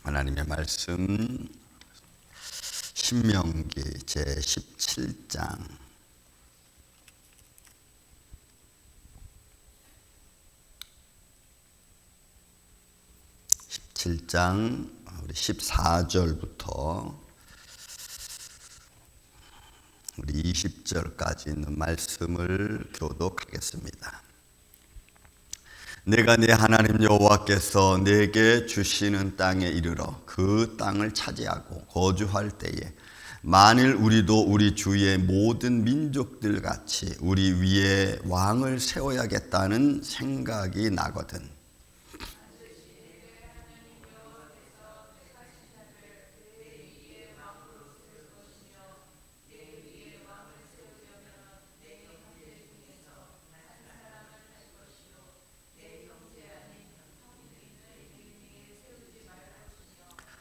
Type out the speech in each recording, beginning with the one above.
하나님의 말씀 신명기 제17장 17장 우리 14절부터 우리 20절까지 있는 말씀을 교독하겠습니다. 내가 네 하나님 여호와께서 내게 주시는 땅에 이르러 그 땅을 차지하고 거주할 때에 만일 우리도 우리 주위의 모든 민족들 같이 우리 위에 왕을 세워야겠다는 생각이 나거든.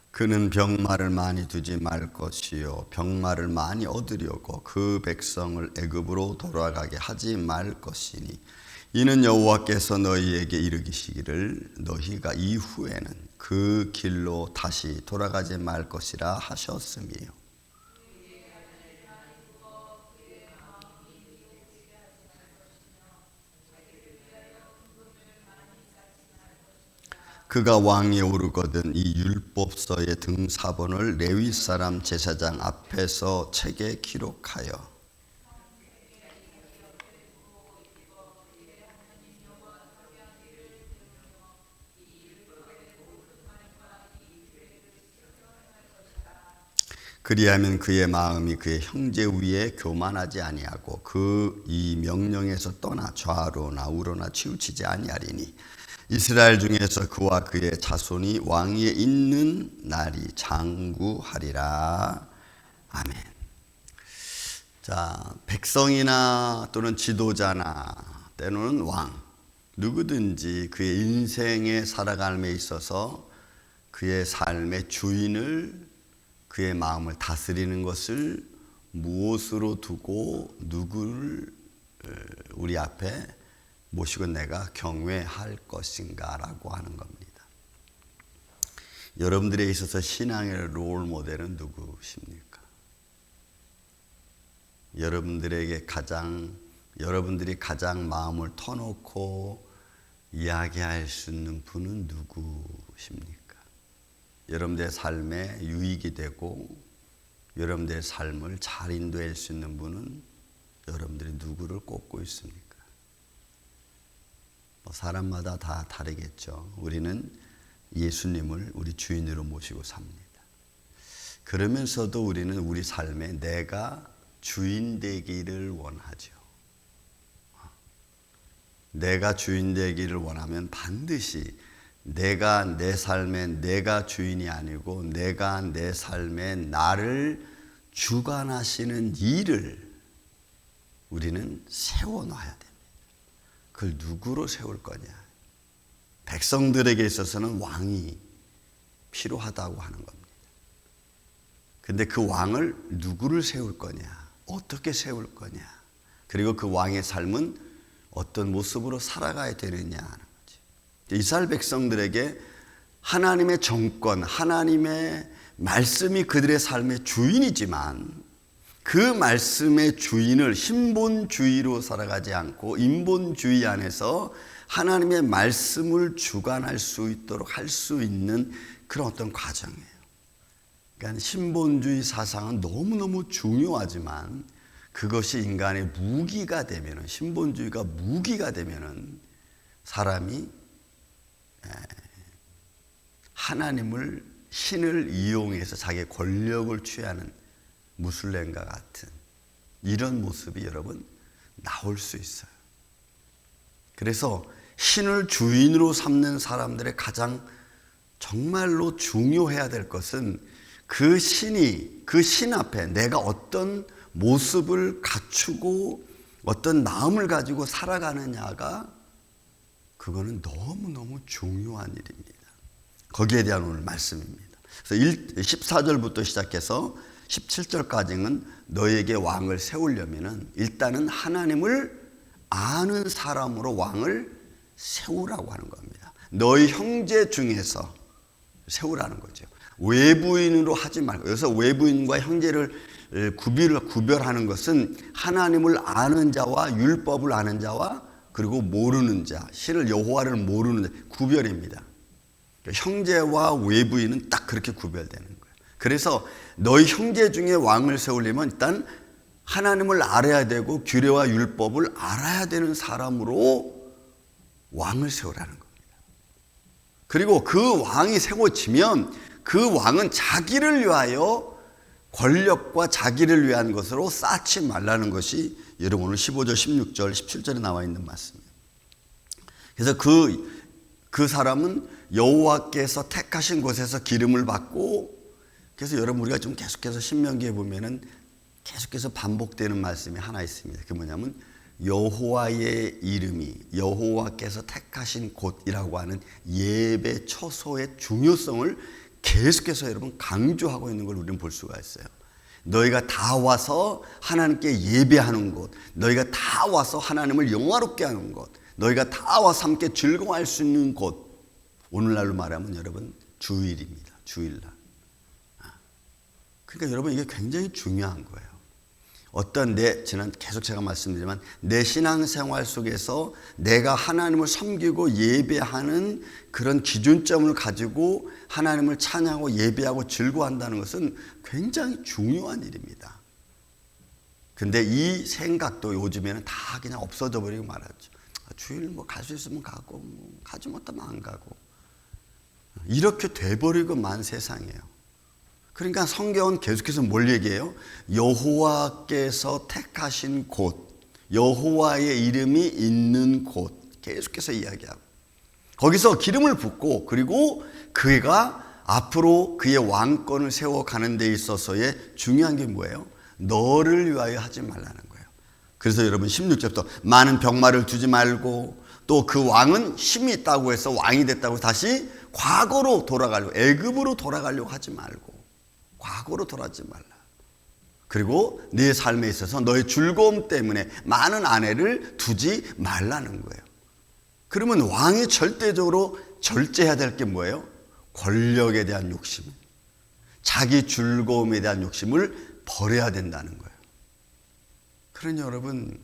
그는 병마를 많이 두지 말 것이요 병마를 많이 얻으려고 그 백성을 애굽으로 돌아가게 하지 말 것이니 이는 여호와께서 너희에게 이르시기를 너희가 이후에는 그 길로 다시 돌아가지 말 것이라 하셨음이요. 그가 왕위에 오르거든 이 율법서의 등사본을 레위 사람 제사장 앞에서 책에 기록하여 그리하면 그의 마음이 그의 형제 위에 교만하지 아니하고 그 이 명령에서 떠나 좌로나 우로나 치우치지 아니하리니 이스라엘 중에서 그와 그의 자손이 왕위에 있는 날이 장구하리라. 아멘. 자, 백성이나 또는 지도자나 때로는 왕, 누구든지 그의 인생에 살아감에 있어서 그의 삶의 주인을 그의 마음을 다스리는 것을 무엇으로 두고 누구를 우리 앞에 모시고 내가 경외할 것인가 라고 하는 겁니다. 여러분들에 있어서 신앙의 롤 모델은 누구십니까? 여러분들이 가장 마음을 터놓고 이야기할 수 있는 분은 누구십니까? 여러분들의 삶에 유익이 되고 여러분들의 삶을 잘 인도할 수 있는 분은 여러분들이 누구를 꼽고 있습니까? 사람마다 다 다르겠죠. 우리는 예수님을 우리 주인으로 모시고 삽니다. 그러면서도 우리는 우리 삶에 내가 주인 되기를 원하죠. 내가 주인 되기를 원하면 반드시 내가 내 삶에 내가 주인이 아니고 내가 내 삶에 나를 주관하시는 일을 우리는 세워놔야 됩니다. 그걸 누구로 세울 거냐? 백성들에게 있어서는 왕이 필요하다고 하는 겁니다. 근데 그 왕을 누구를 세울 거냐? 어떻게 세울 거냐? 그리고 그 왕의 삶은 어떤 모습으로 살아가야 되느냐 하는 거지. 이스라엘 백성들에게 하나님의 정권, 하나님의 말씀이 그들의 삶의 주인이지만 그 말씀의 주인을 신본주의로 살아가지 않고 인본주의 안에서 하나님의 말씀을 주관할 수 있도록 할 수 있는 그런 어떤 과정이에요. 그러니까 신본주의 사상은 너무너무 중요하지만 그것이 인간의 무기가 되면은, 신본주의가 무기가 되면은 사람이 하나님을, 신을 이용해서 자기의 권력을 취하는 무슬림과 같은 이런 모습이 여러분 나올 수 있어요. 그래서 신을 주인으로 삼는 사람들의 가장 정말로 중요해야 될 것은 그 신이, 그 신 앞에 내가 어떤 모습을 갖추고 어떤 마음을 가지고 살아가느냐가 그거는 너무너무 중요한 일입니다. 거기에 대한 오늘 말씀입니다. 그래서 14절부터 시작해서 17절까지는 너에게 왕을 세우려면은 일단은 하나님을 아는 사람으로 왕을 세우라고 하는 겁니다. 너희 형제 중에서 세우라는 거죠. 외부인으로 하지 말고, 여기서 외부인과 형제를 구별하는 것은 하나님을 아는 자와 율법을 아는 자와 그리고 모르는 자, 실을 여호와를 모르는 자, 구별입니다. 형제와 외부인은 딱 그렇게 구별되는 거예요. 그래서 너희 형제 중에 왕을 세우려면 일단 하나님을 알아야 되고 규례와 율법을 알아야 되는 사람으로 왕을 세우라는 겁니다. 그리고 그 왕이 세워지면 그 왕은 자기를 위하여 권력과 자기를 위한 것으로 쌓지 말라는 것이 여러분 오늘 15절, 16절, 17절에 나와 있는 말씀이에요. 그래서 그 사람은 여호와께서 택하신 곳에서 기름을 받고, 그래서 여러분 우리가 좀 계속해서 신명기에 보면은 계속해서 반복되는 말씀이 하나 있습니다. 그게 뭐냐면 여호와의 이름이 여호와께서 택하신 곳이라고 하는 예배 처소의 중요성을 계속해서 여러분 강조하고 있는 걸 우리는 볼 수가 있어요. 너희가 다 와서 하나님께 예배하는 곳, 너희가 다 와서 하나님을 영화롭게 하는 곳, 너희가 다 와서 함께 즐거워할 수 있는 곳, 오늘날로 말하면 여러분 주일입니다. 주일날. 그러니까 여러분 이게 굉장히 중요한 거예요. 어떤 지난 계속 제가 말씀드리지만 내 신앙생활 속에서 내가 하나님을 섬기고 예배하는 그런 기준점을 가지고 하나님을 찬양하고 예배하고 즐거워한다는 것은 굉장히 중요한 일입니다. 근데 이 생각도 요즘에는 다 그냥 없어져 버리고 말았죠. 주일 뭐 갈 수 있으면 가고 가지 못하면 안 가고 이렇게 돼버리고 만 세상이에요. 그러니까 성경은 계속해서 뭘 얘기해요? 여호와께서 택하신 곳, 여호와의 이름이 있는 곳 계속해서 이야기하고 거기서 기름을 붓고 그리고 그가 앞으로 그의 왕권을 세워가는 데 있어서의 중요한 게 뭐예요? 너를 위하여 하지 말라는 거예요. 그래서 여러분 16절부터 많은 병마를 두지 말고 또 그 왕은 힘이 있다고 해서 왕이 됐다고 해서 다시 과거로 돌아가려고 애굽으로 돌아가려고 하지 말고 과거로 돌아가지 말라. 그리고 네 삶에 있어서 너의 즐거움 때문에 많은 아내를 두지 말라는 거예요. 그러면 왕이 절대적으로 절제해야 될 게 뭐예요? 권력에 대한 욕심, 자기 즐거움에 대한 욕심을 버려야 된다는 거예요. 그러니 여러분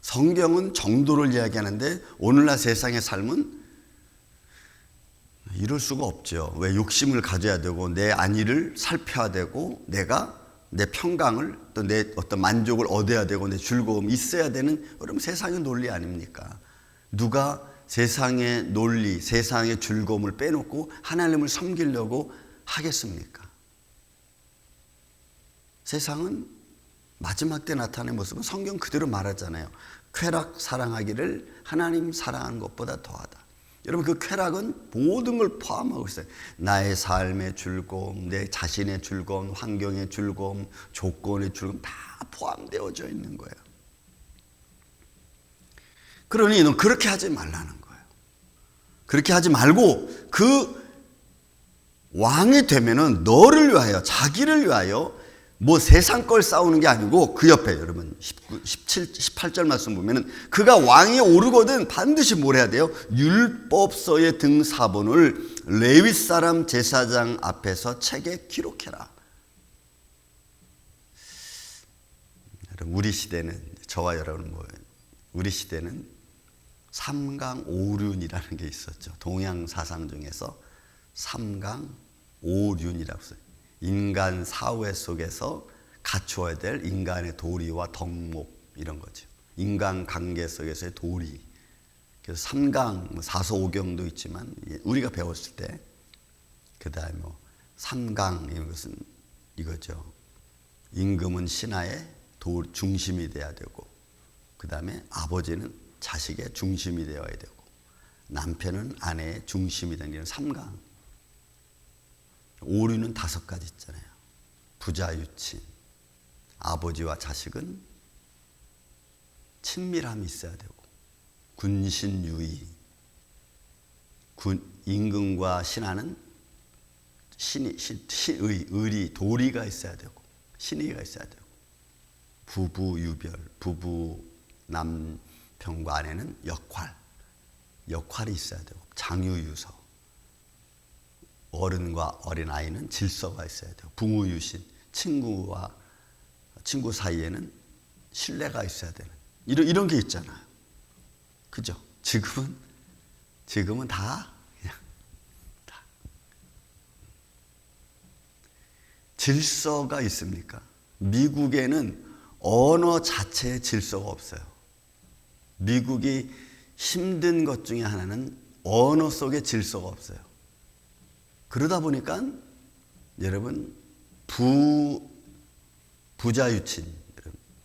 성경은 정도를 이야기하는데 오늘날 세상의 삶은 이럴 수가 없죠. 왜 욕심을 가져야 되고 내 안위를 살펴야 되고 내가 내 평강을 또 내 어떤 만족을 얻어야 되고 내 즐거움이 있어야 되는 여러분 세상의 논리 아닙니까? 누가 세상의 논리, 세상의 즐거움을 빼놓고 하나님을 섬기려고 하겠습니까? 세상은 마지막 때 나타나는 모습은 성경 그대로 말하잖아요. 쾌락 사랑하기를 하나님 사랑하는 것보다 더하다. 여러분 그 쾌락은 모든 걸 포함하고 있어요. 나의 삶의 즐거움, 내 자신의 즐거움, 환경의 즐거움, 조건의 즐거움 다 포함되어져 있는 거예요. 그러니 넌 그렇게 하지 말라는 거예요. 그렇게 하지 말고 그 왕이 되면은 너를 위하여, 자기를 위하여 뭐 세상 걸 싸우는 게 아니고 그 옆에 여러분 18절 말씀 보면은 그가 왕이 오르거든 반드시 뭘 해야 돼요? 율법서의 등사본을 레위 사람 제사장 앞에서 책에 기록해라. 우리 시대는 저와 여러분 우리 시대는 삼강오륜이라는 게 있었죠. 동양 사상 중에서 삼강오륜이라고 써요. 인간 사회 속에서 갖추어야 될 인간의 도리와 덕목 이런 거죠. 인간 관계 속에서의 도리. 그래서 삼강, 사서오경도 있지만 우리가 배웠을 때 그다음에 삼강 이런 것은 이거죠. 임금은 신하의 중심이 돼야 되고 그다음에 아버지는 자식의 중심이 되어야 되고 남편은 아내의 중심이 되는 게 삼강. 오류는 5가지 있잖아요. 부자유친, 아버지와 자식은 친밀함이 있어야 되고 군신유의, 임금과 신하는 의리, 도리가 있어야 되고 신의가 있어야 되고 부부유별, 부부 남편과 아내는 역할이 있어야 되고 장유유서 어른과 어린아이는 질서가 있어야 돼요. 부모 유신, 친구와 친구 사이에는 신뢰가 있어야 되는 이런 게 있잖아요. 그죠? 지금은 다 그냥 다 질서가 있습니까? 미국에는 언어 자체에 질서가 없어요. 미국이 힘든 것 중에 하나는 언어 속에 질서가 없어요. 그러다 보니까 여러분 부자유친,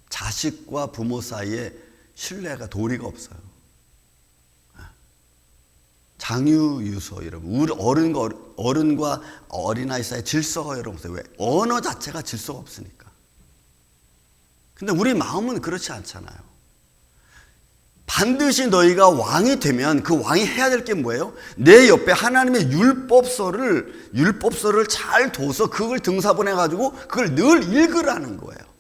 자식과 부모 사이에 신뢰가 도리가 없어요. 장유유소 여러분, 어른과 어린아이 사이에 질서가 여러분 없어요. 왜? 언어 자체가 질서가 없으니까. 근데 우리 마음은 그렇지 않잖아요. 반드시 너희가 왕이 되면 그 왕이 해야 될 게 뭐예요? 내 옆에 하나님의 율법서를 잘 둬서 그걸 등사본해 가지고 그걸 늘 읽으라는 거예요.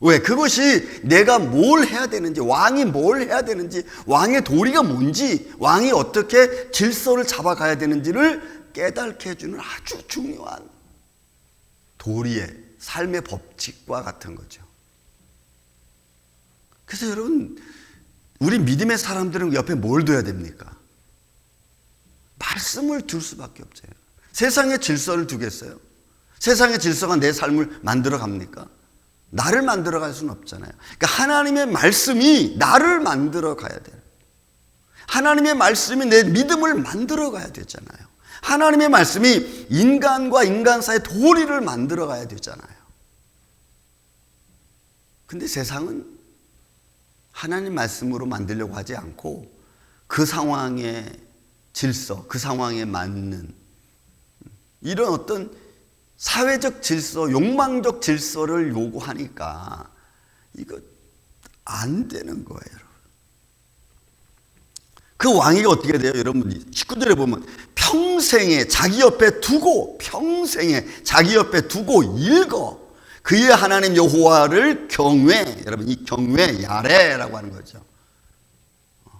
왜? 그것이 내가 뭘 해야 되는지, 왕이 뭘 해야 되는지, 왕의 도리가 뭔지, 왕이 어떻게 질서를 잡아가야 되는지를 깨닫게 해주는 아주 중요한 도리의 삶의 법칙과 같은 거죠. 그래서 여러분, 우리 믿음의 사람들은 옆에 뭘 둬야 됩니까? 말씀을 둘 수밖에 없어요. 세상의 질서를 두겠어요? 세상의 질서가 내 삶을 만들어 갑니까? 나를 만들어 갈 수는 없잖아요. 그러니까 하나님의 말씀이 나를 만들어 가야 돼요. 하나님의 말씀이 내 믿음을 만들어 가야 되잖아요. 하나님의 말씀이 인간과 인간 사이의 도리를 만들어 가야 되잖아요. 근데 세상은 하나님 말씀으로 만들려고 하지 않고 그 상황의 질서, 그 상황에 맞는 이런 어떤 사회적 질서, 욕망적 질서를 요구하니까 이거 안 되는 거예요, 여러분. 그 왕위가 어떻게 돼요? 여러분 19절에 보면 평생에 자기 옆에 두고 읽어 그의 하나님 여호와를 경외. 여러분 이 경외 야레라고 하는 거죠.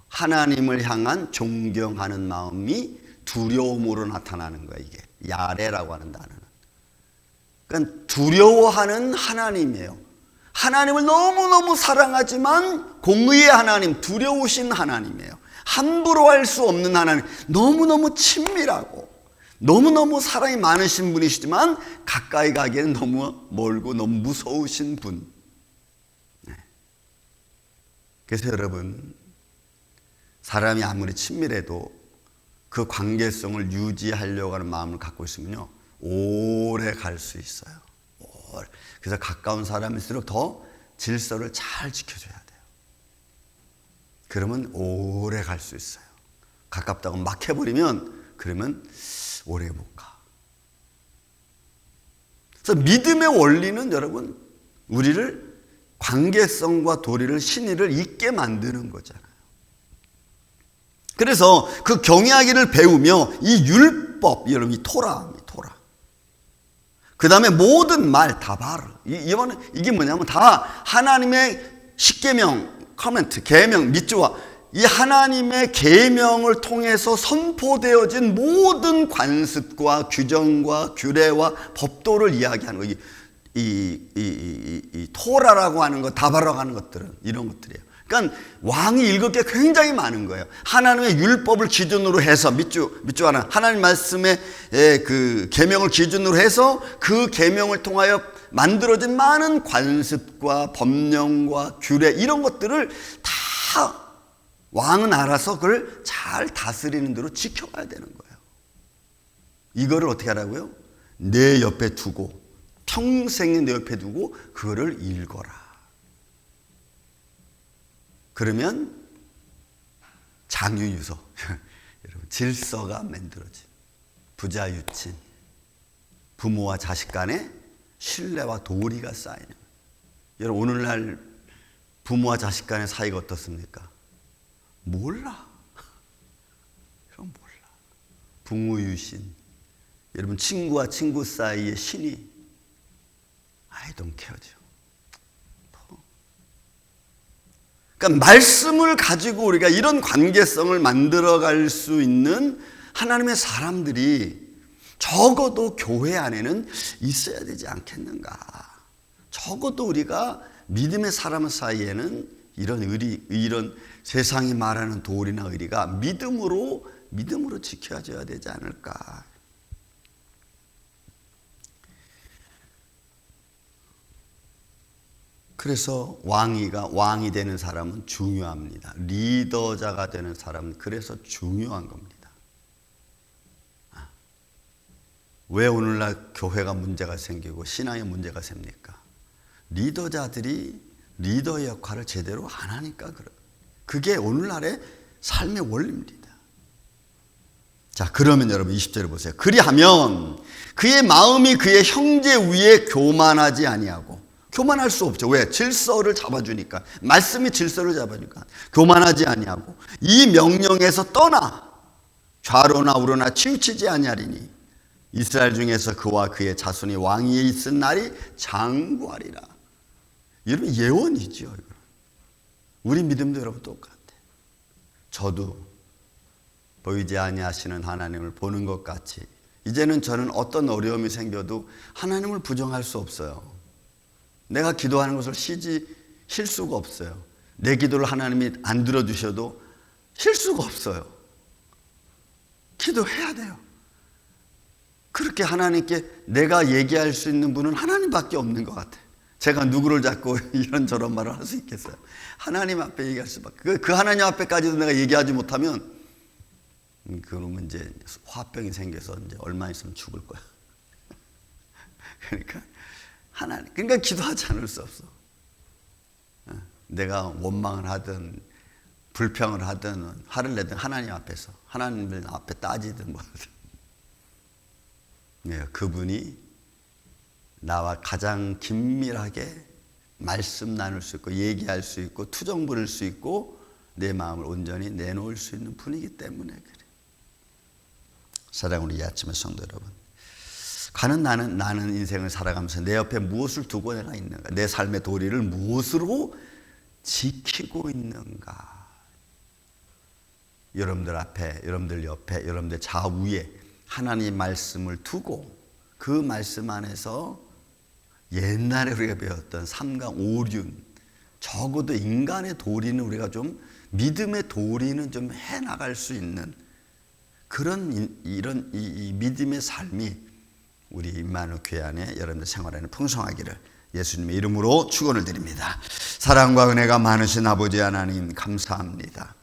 하나님을 향한 존경하는 마음이 두려움으로 나타나는 거예요. 이게 야레라고 하는 단어는. 그러니까 두려워하는 하나님이에요. 하나님을 너무너무 사랑하지만 공의의 하나님, 두려우신 하나님이에요. 함부로 할 수 없는 하나님, 너무너무 친밀하고 너무너무 사랑이 많으신 분이시지만 가까이 가기에는 너무 멀고 너무 무서우신 분. 그래서 여러분, 사람이 아무리 친밀해도 그 관계성을 유지하려고 하는 마음을 갖고 있으면요, 오래 갈 수 있어요. 그래서 가까운 사람일수록 더 질서를 잘 지켜줘야 돼요. 그러면 오래 갈 수 있어요. 가깝다고 막 해버리면 그러면 오래 못 가. 그래서 믿음의 원리는 여러분, 우리를 관계성과 도리를, 신의를 잊게 만드는 거잖아요. 그래서 그 경외하기를 배우며 이 율법, 여러분 이 토라. 그 다음에 모든 말 다바르. 이게 뭐냐면 다 하나님의 십계명, 커멘트, 계명, 미츠와 이 하나님의 계명을 통해서 선포되어진 모든 관습과 규정과 규례와 법도를 이야기하는 거. 이 토라라고 하는 것, 다바라고 하는 것들은 이런 것들이에요. 그러니까 왕이 읽을 게 굉장히 많은 거예요. 하나님의 율법을 기준으로 해서 미츠와는 하나님 말씀의 그 계명을 기준으로 해서 그 계명을 통하여 만들어진 많은 관습과 법령과 규례 이런 것들을 다 왕은 알아서 그걸 잘 다스리는 대로 지켜가야 되는 거예요. 이거를 어떻게 하라고요? 내 옆에 두고, 평생에 내 옆에 두고 그거를 읽어라. 그러면 장유유소, 여러분 질서가 만들어진, 부자유친, 부모와 자식 간에 신뢰와 도리가 쌓이는. 여러분 오늘날 부모와 자식 간의 사이가 어떻습니까? 몰라. 그럼 몰라. 부모유신, 여러분 친구와 친구 사이의 신이 I don't care죠. 그러니까 말씀을 가지고 우리가 이런 관계성을 만들어갈 수 있는 하나님의 사람들이 적어도 교회 안에는 있어야 되지 않겠는가. 적어도 우리가 믿음의 사람 사이에는 이런 의리, 이런 세상이 말하는 도리나 의리가 믿음으로 지켜져야 되지 않을까. 그래서 왕이 되는 사람은 중요합니다. 리더자가 되는 사람은 그래서 중요한 겁니다. 왜 오늘날 교회가 문제가 생기고 신앙에 문제가 생깁니까? 리더자들이 리더 역할을 제대로 안 하니까 그래요. 그게 오늘날의 삶의 원리입니다. 자, 그러면 여러분 20절을 보세요. 그리하면 그의 마음이 그의 형제 위에 교만하지 아니하고, 교만할 수 없죠. 왜? 질서를 잡아주니까. 말씀이 질서를 잡아주니까. 교만하지 아니하고 이 명령에서 떠나 좌로나 우로나 치우치지 아니하리니 이스라엘 중에서 그와 그의 자손이 왕위에 있은 날이 장구하리라. 여러분 예언이죠. 우리 믿음도 여러분 똑같아요. 저도 보이지 아니하시는 하나님을 보는 것 같이 이제는 저는 어떤 어려움이 생겨도 하나님을 부정할 수 없어요. 내가 기도하는 것을 쉴 수가 없어요. 내 기도를 하나님이 안 들어주셔도 쉴 수가 없어요. 기도해야 돼요. 그렇게 하나님께 내가 얘기할 수 있는 분은 하나님밖에 없는 것 같아요. 제가 누구를 잡고 이런저런 말을 할 수 있겠어요? 하나님 앞에 얘기할 수밖에. 그 하나님 앞에까지도 내가 얘기하지 못하면 그러면 이제 화병이 생겨서 이제 얼마 있으면 죽을 거야. 그러니까 기도하지 않을 수 없어. 내가 원망을 하든 불평을 하든 화를 내든 하나님 앞에서, 하나님 앞에 따지든 뭐 하든, 그분이 나와 가장 긴밀하게 말씀 나눌 수 있고 얘기할 수 있고 투정 부릴 수 있고 내 마음을 온전히 내놓을 수 있는 분이기 때문에 그래. 사랑하는 이 아침의 성도 여러분, 나는 인생을 살아가면서 내 옆에 무엇을 두고 내가 있는가, 내 삶의 도리를 무엇으로 지키고 있는가. 여러분들 앞에, 여러분들 옆에, 여러분들 좌우에 하나님 말씀을 두고 그 말씀 안에서 옛날에 우리가 배웠던 삼강 오륜, 적어도 인간의 도리는 우리가 좀, 믿음의 도리는 좀 해나갈 수 있는 그런 이런 믿음의 삶이 우리 임마누엘 교회 안에 여러분들 생활 안에 풍성하기를 예수님의 이름으로 축원을 드립니다. 사랑과 은혜가 많으신 아버지 하나님 감사합니다.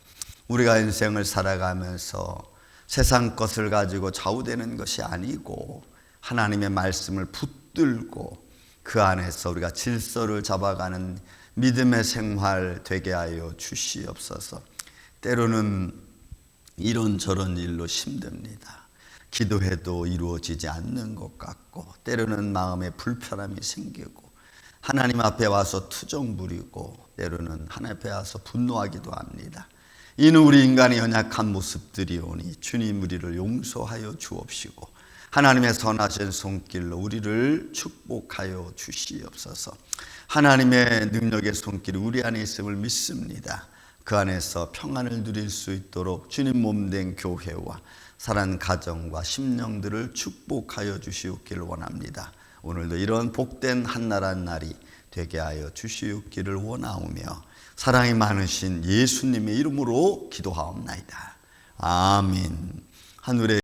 우리가 인생을 살아가면서 세상 것을 가지고 좌우되는 것이 아니고 하나님의 말씀을 붙들고 그 안에서 우리가 질서를 잡아가는 믿음의 생활 되게 하여 주시옵소서. 때로는 이런저런 일로 힘듭니다. 기도해도 이루어지지 않는 것 같고 때로는 마음에 불편함이 생기고 하나님 앞에 와서 투정 부리고 때로는 하나님 앞에 와서 분노하기도 합니다. 이는 우리 인간의 연약한 모습들이오니 주님 우리를 용서하여 주옵시고 하나님의 선하신 손길로 우리를 축복하여 주시옵소서. 하나님의 능력의 손길이 우리 안에 있음을 믿습니다. 그 안에서 평안을 누릴 수 있도록 주님 몸된 교회와 사랑 가정과 심령들을 축복하여 주시옵기를 원합니다. 오늘도 이런 복된 한나란 날이 되게 하여 주시옵기를 원하오며 사랑이 많으신 예수님의 이름으로 기도하옵나이다. 아멘. 하늘의